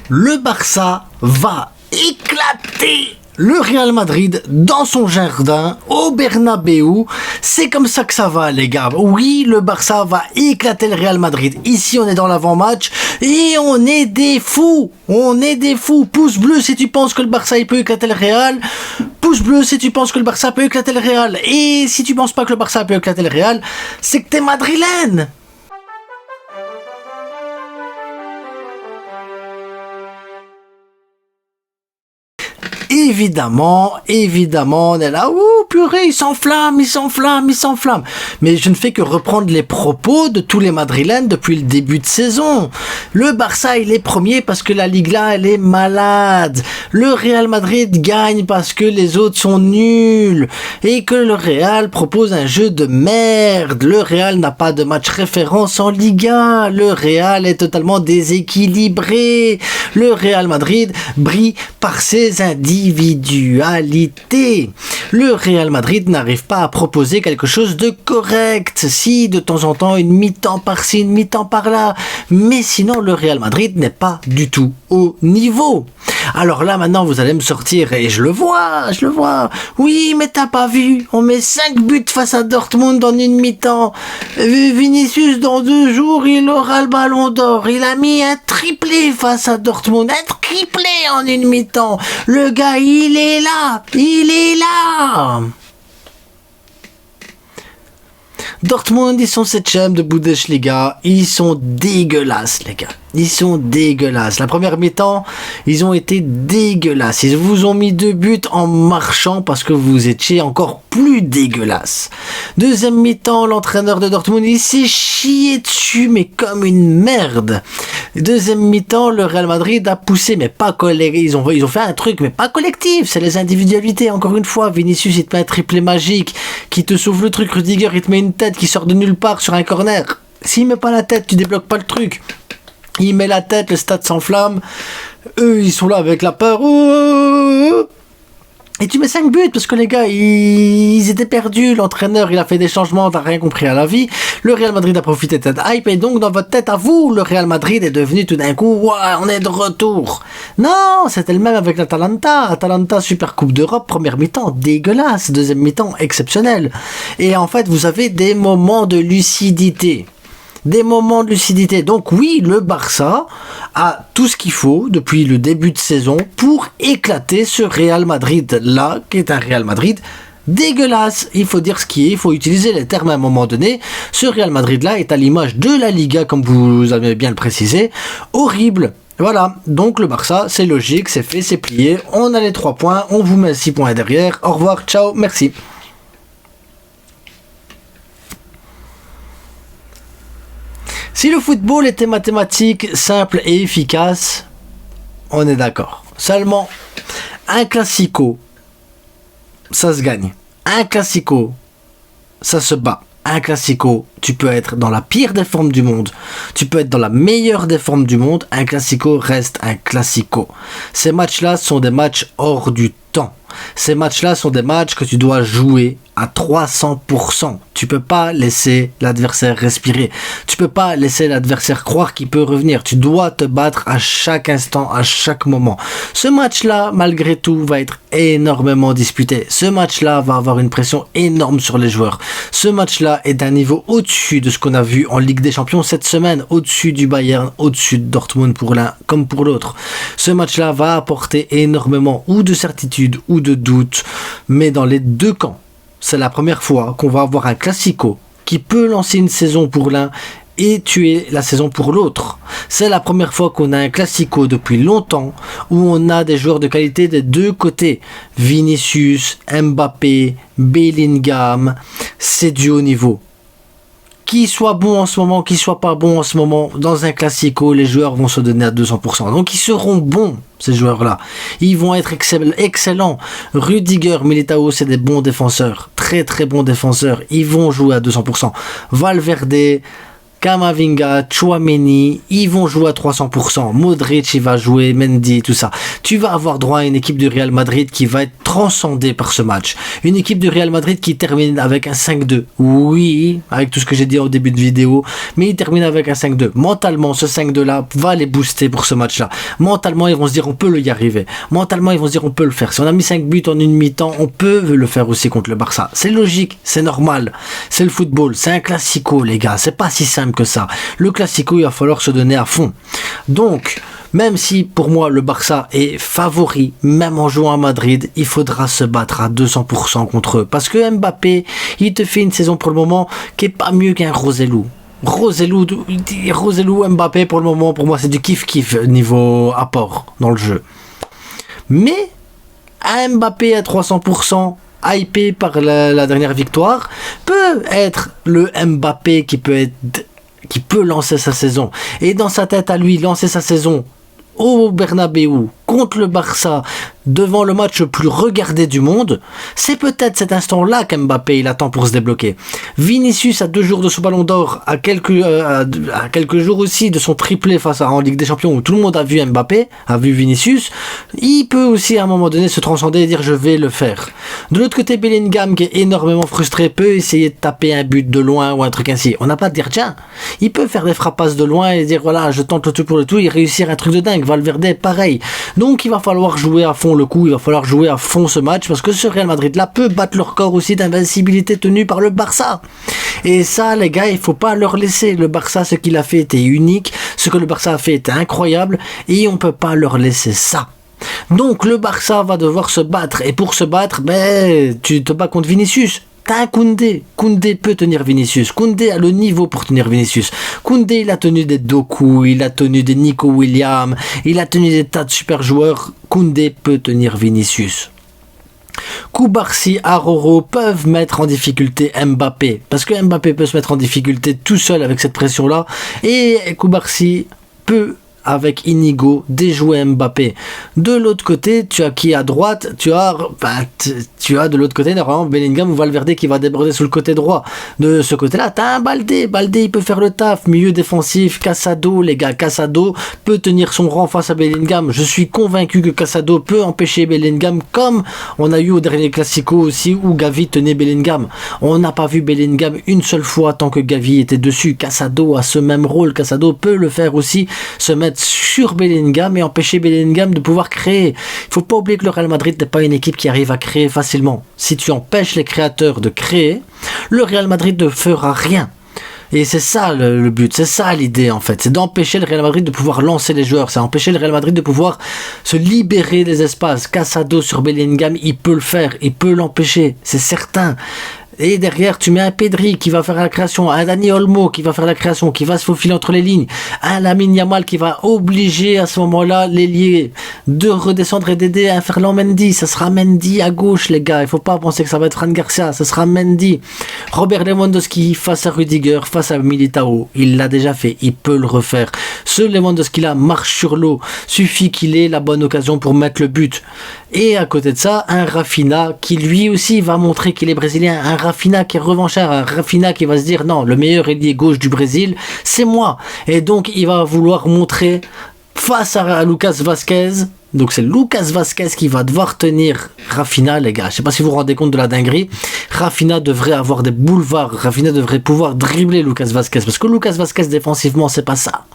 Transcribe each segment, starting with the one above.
Le Barça va éclater le Real Madrid dans son jardin au Bernabéu. C'est comme ça que ça va, les gars. Oui, le Barça va éclater le Real Madrid. Ici, on est dans l'avant-match et on est des fous. On est des fous. Pouce bleu si tu penses que le Barça il peut éclater le Real. Pouce bleu si tu penses que le Barça peut éclater le Real. Et si tu penses pas que le Barça peut éclater le Real, c'est que t'es madrilène. Évidemment, on est là, ouh, purée, il s'enflamme. Mais je ne fais que reprendre les propos de tous les Madrilènes depuis le début de saison. Le Barça, il est premier parce que la Liga, elle est malade. Le Real Madrid gagne parce que les autres sont nuls. Et que le Real propose un jeu de merde. Le Real n'a pas de match référence en Liga. Le Real est totalement déséquilibré. Le Real Madrid brille par ses individualité. Le Real Madrid n'arrive pas à proposer quelque chose de correct. Si, de temps en temps, une mi-temps par-ci, une mi-temps par-là. Mais sinon, le Real Madrid n'est pas du tout au niveau. Alors là, maintenant, vous allez me sortir, et je le vois. Oui, mais t'as pas vu, on met 5 buts face à Dortmund en une mi-temps. Vinicius, dans 2 jours, il aura le ballon d'or. Il a mis un triplé face à Dortmund. Un triplé en une mi-temps. Le gars, il est là. Dortmund, ils sont 7e de Bundesliga. Ils sont dégueulasses, les gars. La première mi-temps, ils ont été dégueulasses. Ils vous ont mis 2 buts en marchant parce que vous étiez encore plus dégueulasses. Deuxième mi-temps, l'entraîneur de Dortmund, il s'est chié dessus, mais comme une merde. Deuxième mi-temps, le Real Madrid a poussé, mais pas collectif. Ils ont fait un truc, mais pas collectif. C'est les individualités, encore une fois. Vinicius, il te met un triplé magique qui te sauve le truc. Rudiger, il te met une tête qui sort de nulle part sur un corner. S'il met pas la tête, tu débloques pas le truc. Il met la tête, le stade s'enflamme. Eux, ils sont là avec la peur. Et tu mets 5 buts parce que les gars, ils étaient perdus. L'entraîneur, il a fait des changements, t'as rien compris à la vie. Le Real Madrid a profité de cette hype. Et donc, dans votre tête à vous, le Real Madrid est devenu tout d'un coup, ouais, on est de retour. Non, c'était le même avec l'Atalanta. Atalanta, Super Coupe d'Europe, première mi-temps, dégueulasse. Deuxième mi-temps, exceptionnel. Et en fait, vous avez des moments de lucidité. Donc oui, le Barça a tout ce qu'il faut depuis le début de saison pour éclater ce Real Madrid-là, qui est un Real Madrid dégueulasse. Il faut dire ce qui est, il faut utiliser les termes à un moment donné. Ce Real Madrid-là est à l'image de la Liga, comme vous avez bien le précisé, horrible. Voilà, donc le Barça, c'est logique, c'est fait, c'est plié, on a les 3 points, on vous met 6 points derrière. Au revoir, ciao, merci. Si le football était mathématique, simple et efficace, on est d'accord. Seulement, un classico, ça se gagne. Un classico, ça se bat. Un classico, tu peux être dans la pire des formes du monde, tu peux être dans la meilleure des formes du monde, un classico reste un classico. Ces matchs-là sont des matchs hors du temps. Ces matchs-là sont des matchs que tu dois jouer à 300%. Tu peux pas laisser l'adversaire respirer. Tu peux pas laisser l'adversaire croire qu'il peut revenir. Tu dois te battre à chaque instant, à chaque moment. Ce match-là, malgré tout, va être énormément disputé. Ce match-là va avoir une pression énorme sur les joueurs. Ce match-là est d'un niveau au-dessus de ce qu'on a vu en Ligue des Champions cette semaine, au-dessus du Bayern, au-dessus de Dortmund pour l'un comme pour l'autre. Ce match-là va apporter énormément ou de certitude ou de doute, mais dans les deux camps. C'est la première fois qu'on va avoir un classico qui peut lancer une saison pour l'un et tuer la saison pour l'autre. C'est la première fois qu'on a un classico depuis longtemps où on a des joueurs de qualité des deux côtés. Vinicius, Mbappé, Bellingham, c'est du haut niveau. Qu'il soit bon en ce moment, qu'il soit pas bon en ce moment, dans un classico, les joueurs vont se donner à 200%. Donc ils seront bons, ces joueurs-là. Ils vont être excellents. Rudiger, Militao, c'est des bons défenseurs. Très très bons défenseurs. Ils vont jouer à 200%. Valverde, Kamavinga, Tchouaméni, ils vont jouer à 300%. Modric, il va jouer, Mendy, tout ça. Tu vas avoir droit à une équipe du Real Madrid qui va être transcendée par ce match. Une équipe du Real Madrid qui termine avec un 5-2. Oui, avec tout ce que j'ai dit au début de vidéo, mais il termine avec un 5-2. Mentalement, ce 5-2 là va les booster pour ce match là. Mentalement, ils vont se dire on peut y arriver. Mentalement, ils vont se dire on peut le faire. Si on a mis 5 buts en une mi-temps, on peut le faire aussi contre le Barça. C'est logique, c'est normal. C'est le football, c'est un classico les gars. C'est pas si simple que ça. Le classico, il va falloir se donner à fond. Donc, même si pour moi le Barça est favori, même en jouant à Madrid, il faudra se battre à 200% contre eux. Parce que Mbappé, il te fait une saison pour le moment qui est pas mieux qu'un Rosellou. Rosellou Mbappé pour le moment, pour moi c'est du kiff-kiff niveau apport dans le jeu. Mais un Mbappé à 300%, hypé par la dernière victoire, peut être le Mbappé qui peut lancer sa saison. Et dans sa tête à lui, lancer sa saison au Bernabéu contre le Barça, devant le match le plus regardé du monde, c'est peut-être cet instant-là qu'Mbappé il attend pour se débloquer. Vinicius à 2 jours de son ballon d'or, à quelques jours aussi de son triplé en Ligue des Champions où tout le monde a vu Mbappé, a vu Vinicius, il peut aussi à un moment donné se transcender et dire je vais le faire. De l'autre côté, Bellingham qui est énormément frustré peut essayer de taper un but de loin ou un truc ainsi. On n'a pas à dire tiens, il peut faire des frappasses de loin et dire voilà je tente le tout pour le tout et réussir un truc de dingue. Valverde pareil. Donc il va falloir jouer à fond le coup, il va falloir jouer à fond ce match parce que ce Real Madrid là peut battre le record aussi d'invincibilité tenu par le Barça. Et ça les gars, il faut pas leur laisser. Le Barça, ce qu'il a fait était unique, ce que le Barça a fait était incroyable et on peut pas leur laisser ça. Donc le Barça va devoir se battre et pour se battre, tu te bats contre Vinicius. T'as un Koundé. Koundé peut tenir Vinicius. Koundé a le niveau pour tenir Vinicius. Koundé, il a tenu des Doku, il a tenu des Nico Williams, il a tenu des tas de super joueurs. Koundé peut tenir Vinicius. Koubarsi, Aroro peuvent mettre en difficulté Mbappé. Parce que Mbappé peut se mettre en difficulté tout seul avec cette pression-là. Et Koubarsi peut avec Inigo déjouer Mbappé. De l'autre côté, tu as qui à droite, tu as de l'autre côté normalement Bellingham ou Valverde qui va déborder sur le côté droit. De ce côté-là, t'as un Baldé. Baldé, il peut faire le taf. Milieu défensif, Casado, les gars, Casado peut tenir son rang face à Bellingham. Je suis convaincu que Casado peut empêcher Bellingham comme on a eu au dernier Classico aussi où Gavi tenait Bellingham. On n'a pas vu Bellingham une seule fois tant que Gavi était dessus. Casado a ce même rôle. Casado peut le faire aussi, se mettre sur Bellingham et empêcher Bellingham de pouvoir créer. Il faut pas oublier que le Real Madrid n'est pas une équipe qui arrive à créer facilement. Si tu empêches les créateurs de créer, le Real Madrid ne fera rien. Et c'est ça le but, c'est ça l'idée en fait, c'est d'empêcher le Real Madrid de pouvoir lancer les joueurs, c'est d'empêcher le Real Madrid de pouvoir se libérer des espaces. Casado sur Bellingham, il peut le faire, il peut l'empêcher, c'est certain. Et derrière, tu mets un Pedri qui va faire la création, un Dani Olmo qui va faire la création, qui va se faufiler entre les lignes, un Lamine Yamal qui va obliger à ce moment-là l'ailier de redescendre et d'aider un Ferland Mendy. Ça sera Mendy à gauche, les gars. Il faut pas penser que ça va être Fran Garcia. Ça sera Mendy. Robert Lewandowski face à Rudiger, face à Militao. Il l'a déjà fait. Il peut le refaire. Ce Lewandowski-là marche sur l'eau. Suffit qu'il ait la bonne occasion pour mettre le but. Et à côté de ça, un Rafinha qui lui aussi va montrer qu'il est brésilien. Un Rafinha qui est revanchard, un Rafinha qui va se dire non, le meilleur ailier gauche du Brésil, c'est moi. Et donc il va vouloir montrer face à Lucas Vazquez. Donc c'est Lucas Vazquez qui va devoir tenir Rafinha, les gars. Je sais pas si vous vous rendez compte de la dinguerie. Rafinha devrait avoir des boulevards. Rafinha devrait pouvoir dribbler Lucas Vazquez. Parce que Lucas Vazquez défensivement, c'est pas ça.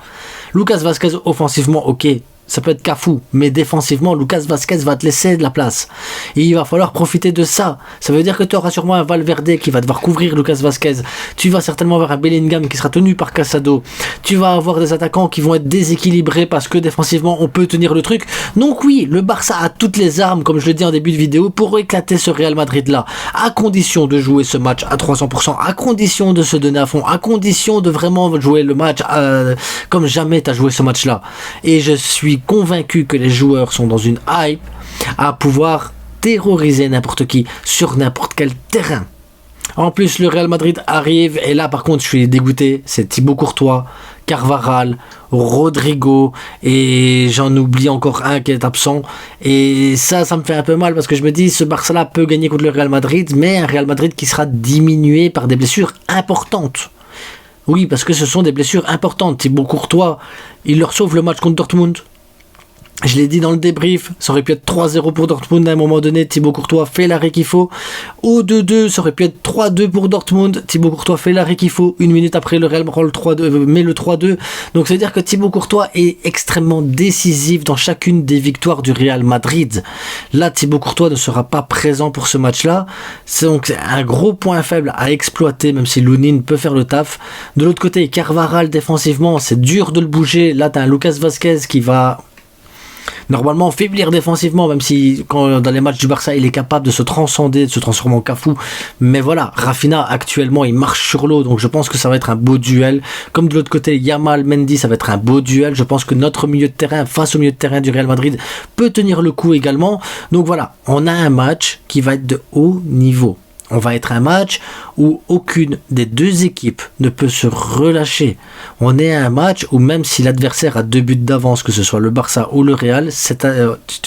Lucas Vazquez offensivement, ok. Ça peut être Cafou, mais défensivement, Lucas Vazquez va te laisser de la place. Et il va falloir profiter de ça. Ça veut dire que tu auras sûrement un Valverde qui va devoir couvrir Lucas Vazquez. Tu vas certainement avoir un Bellingham qui sera tenu par Casado. Tu vas avoir des attaquants qui vont être déséquilibrés parce que défensivement, on peut tenir le truc. Donc oui, le Barça a toutes les armes, comme je le dis en début de vidéo, pour éclater ce Real Madrid-là. À condition de jouer ce match à 300%, à condition de se donner à fond, à condition de vraiment jouer le match comme jamais tu as joué ce match-là. Et je suis convaincu que les joueurs sont dans une hype à pouvoir terroriser n'importe qui sur n'importe quel terrain. En plus, le Real Madrid arrive et là par contre je suis dégoûté, c'est Thibaut Courtois, Carvajal, Rodrigo et j'en oublie encore un qui est absent et ça me fait un peu mal parce que je me dis ce Barça-là peut gagner contre le Real Madrid mais un Real Madrid qui sera diminué par des blessures importantes. Oui, parce que ce sont des blessures importantes. Thibaut Courtois, il leur sauve le match contre Dortmund. Je l'ai dit dans le débrief, ça aurait pu être 3-0 pour Dortmund à un moment donné, Thibaut Courtois fait l'arrêt qu'il faut. Au 2-2, ça aurait pu être 3-2 pour Dortmund, Thibaut Courtois fait l'arrêt qu'il faut. Une minute après, le Real met le 3-2. Donc c'est-à-dire que Thibaut Courtois est extrêmement décisif dans chacune des victoires du Real Madrid. Là, Thibaut Courtois ne sera pas présent pour ce match-là. C'est donc un gros point faible à exploiter, même si Lunin peut faire le taf. De l'autre côté, Carvajal défensivement, c'est dur de le bouger. Là, t'as un Lucas Vazquez qui va normalement faiblir défensivement, même si quand, dans les matchs du Barça il est capable de se transcender, de se transformer en Cafou, mais voilà, Rafinha actuellement il marche sur l'eau, donc je pense que ça va être un beau duel. Comme de l'autre côté Yamal, Mendy, ça va être un beau duel. Je pense que notre milieu de terrain face au milieu de terrain du Real Madrid peut tenir le coup également. Donc voilà, on a un match qui va être de haut niveau. On va être un match où aucune des deux équipes ne peut se relâcher. On est à un match où même si l'adversaire a 2 buts d'avance, que ce soit le Barça ou le Real,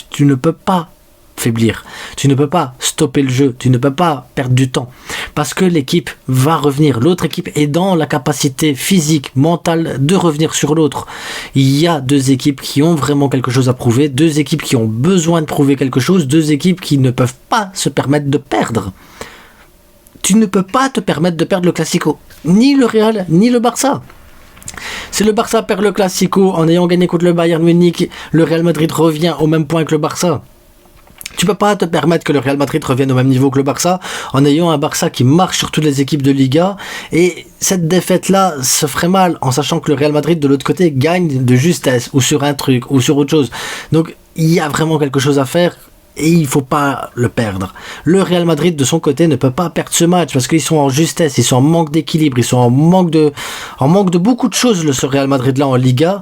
tu ne peux pas faiblir. Tu ne peux pas stopper le jeu. Tu ne peux pas perdre du temps. Parce que l'équipe va revenir. L'autre équipe est dans la capacité physique, mentale de revenir sur l'autre. Il y a 2 équipes qui ont vraiment quelque chose à prouver. 2 équipes qui ont besoin de prouver quelque chose. 2 équipes qui ne peuvent pas se permettre de perdre. Tu ne peux pas te permettre de perdre le Classico. Ni le Real, ni le Barça. Si le Barça perd le Classico en ayant gagné contre le Bayern Munich, le Real Madrid revient au même point que le Barça. Tu peux pas te permettre que le Real Madrid revienne au même niveau que le Barça en ayant un Barça qui marche sur toutes les équipes de Liga. Et cette défaite-là se ferait mal en sachant que le Real Madrid de l'autre côté gagne de justesse ou sur un truc ou sur autre chose. Donc il y a vraiment quelque chose à faire. Et il ne faut pas le perdre. Le Real Madrid, de son côté, ne peut pas perdre ce match parce qu'ils sont en justesse, ils sont en manque d'équilibre, ils sont en manque de beaucoup de choses, ce Real Madrid-là en Liga.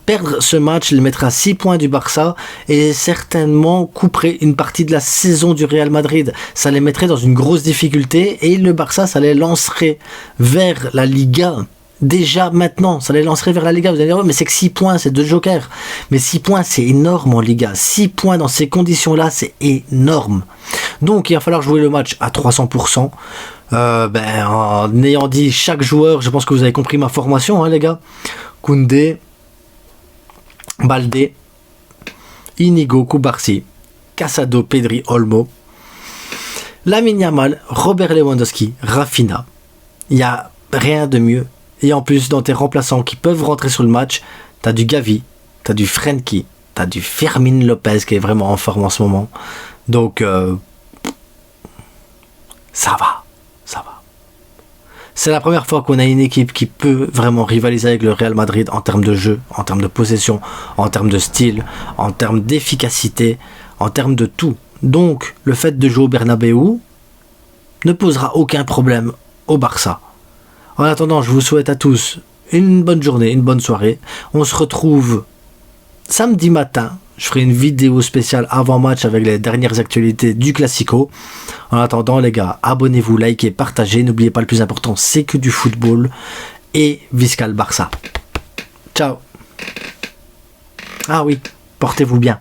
Perdre ce match, il mettra 6 points du Barça et certainement couperait une partie de la saison du Real Madrid. Ça les mettrait dans une grosse difficulté et le Barça, ça les lancerait vers la Liga. Déjà maintenant, ça les lancerait vers la Liga. Vous allez dire, oh, mais c'est que 6 points, c'est 2 jokers. Mais 6 points, c'est énorme en Liga. 6 points dans ces conditions-là, c'est énorme. Donc, il va falloir jouer le match à 300%. En ayant dit chaque joueur, je pense que vous avez compris ma formation, hein, les gars. Koundé, Baldé, Inigo, Cubarsí, Casado, Pedri, Olmo, Lamine Yamal, Robert Lewandowski, Rafinha. Il n'y a rien de mieux. Et en plus, dans tes remplaçants qui peuvent rentrer sur le match, t'as du Gavi, t'as du Frenkie, t'as du Fermin Lopez qui est vraiment en forme en ce moment. Donc, ça va. C'est la première fois qu'on a une équipe qui peut vraiment rivaliser avec le Real Madrid en termes de jeu, en termes de possession, en termes de style, en termes d'efficacité, en termes de tout. Donc, le fait de jouer au Bernabéu ne posera aucun problème au Barça. En attendant, je vous souhaite à tous une bonne journée, une bonne soirée. On se retrouve samedi matin. Je ferai une vidéo spéciale avant-match avec les dernières actualités du Classico. En attendant, les gars, abonnez-vous, likez, partagez. N'oubliez pas, le plus important, c'est que du football. Et Visca le Barça. Ciao. Ah oui, portez-vous bien.